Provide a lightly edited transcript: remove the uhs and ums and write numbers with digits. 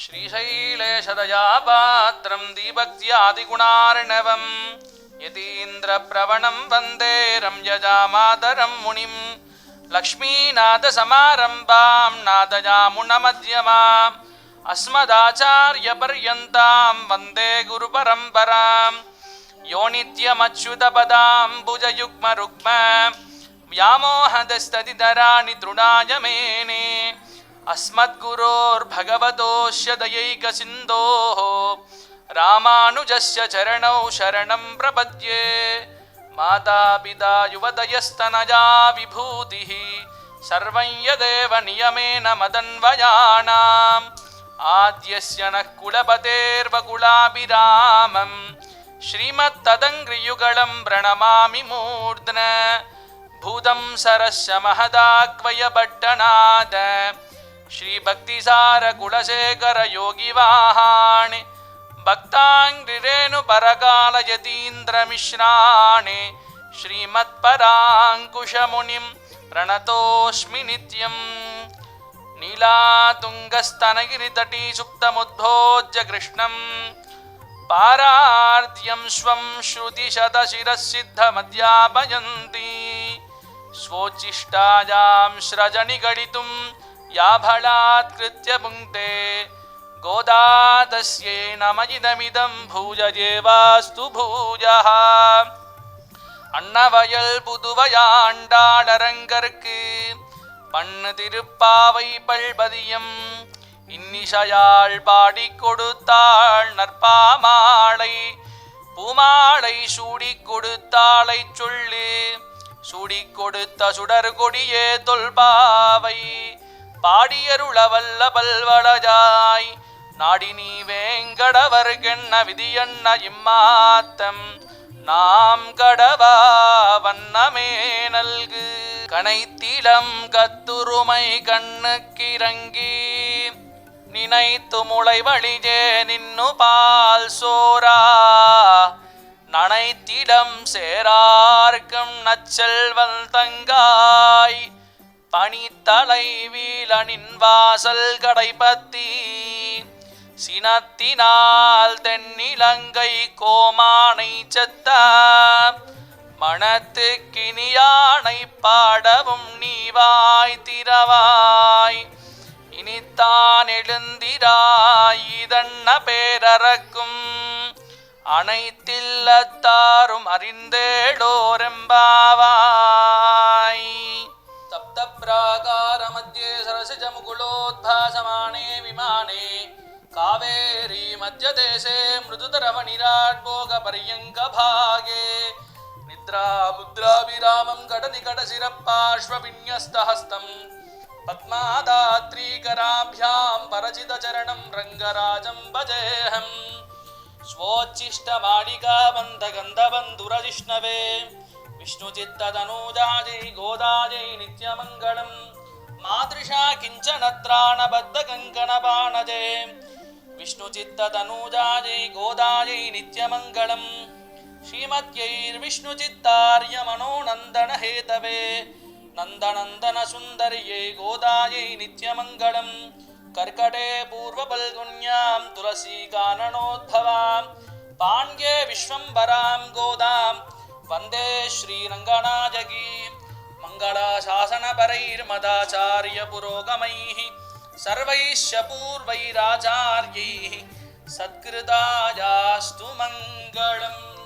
श्रीशैलेशदयापात्रं दीभक्त्यादिगुणार्णवं यतीन्द्रप्रवणं वन्दे रम्यजामातरं मुनिं लक्ष्मीनाथसमारम्भां नाथयामुनमध्यमाम् अस्मदाचार्यपर्यन्तां वन्दे गुरुपरम्परां यो नित्यमच्युतपदाम्बुजयुग्मरुग्म व्यामोहदस्तदितराणि तृणाय मेने अस्मद्गुरोर्भगवतोऽस्य दयैकसिन्धोः रामानुजस्य चरणौ शरणं प्रपद्ये मातापिता युवतयस्तनया विभूतिः सर्वं यदेव नियमेन मदन्वयानाम् आद्यस्य नः कुलपतेर्वकुलाभिरामं श्रीमत्तदङ्घ्रियुगलं प्रणमामि मूर्ध्ना भूतं सरस्य महदाक्वयपट्टनाद श्रीभक्तिसारकुलशेखरयोगिवाहाणि भक्ताङ्घ्रिरेणुपरकालयतीन्द्रमिश्राणि श्रीमत्पराङ्कुशमुनिं प्रणतोऽस्मि नित्यम् नीलातुङ्गस्तनगिरितटी सुप्तमुद्भोज्य कृष्णं पारार्ध्यं स्वं श्रुतिशतशिरःसिद्धमध्यापयन्ति स्वोच्छिष्टायां स्रजनिगडितुं या बलात्कृत्य पुङ्क्ते गोदा तस्यै नमः भूयजेवास्तु भूयः அன்னவயல் புதுவையாண்டாளரங்கற்கு பண்ணு திருப்பாவை பல்பதியம் இன்னிசையாள் பாடிக் கொடுத்தாள் நற்பாமாலை பூமாலை சூடிக் கொடுத்தாளை சொல்லு சூடிக் கொடுத்த சுடர் கொடியே தொல்பாவை பாடியருளவல்ல பல்வளஜாய் நாடி நீ வேங்கடவர்கென்ன விதியன்ன இம்மாத்தம் நாம் கடவா வண்ணமே நல்கு கனைத்திலம் கத்துருமை கண்ணுக்கிறங்கி நினைத்து முளை வழிஜே நின்னு பால் சோரா நனைத்திடம் சேரார்க்கும் நச்செல்வல் தங்காய் பனித்தலை வீலனின் வாசல் கடைபத்தி சினத்தினால் தென்னிலங்கை கோமானை செத்த மனத்துக்கினியானை பாடவும் நீவாய் திரவாய் இனித்தான் எழுந்திராய் இதன்ன பேரறக்கும் அனைத்தில்லத்தாரும் அறிந்தேடோரெம்பாவாய் சப்த பிராகார மத்தியே சரசிஜ முகுலோத்பாசமானே விமானே कावेरी मध्यदेशे मृदुतरवनिराट्भोगपर्यङ्कभागे निद्रा मुद्राभिरामं कडनिकटशिरपार्श्वविन्यस्तहस्तं पद्मादात्रीकराभ्यां परचितचरणं रङ्गराजं भजेऽहं स्वोच्छिष्टमालिकाबन्धगन्धबन्धुरजिष्णवे विष्णुचित्ततनूजायै गोदायै नित्यमङ्गलं मातृशा किञ्चनत्राणबद्धकङ्कणबाणजे विष्णुचित्ततनूजायै गोदायै नित्यमङ्गलं श्रीमत्यै-विष्णुचित्तार्यमनोनन्दनहेतवे नन्दनन्दनसुन्दर्यै गोदायै नित्यमङ्गलं कर्कटे पूर्वफल्गुन्यां तुलसीकाननोद्भवां पाण्ड्ये विश्वम्भरां गोदां वन्दे श्रीरङ्गनायकी मङ्गलाशासनपरैर्मदाचार्यपुरोगमैः सर्वैश्च पूर्वैराचार्यैः सत्कृतायास्तु मङ्गलम्।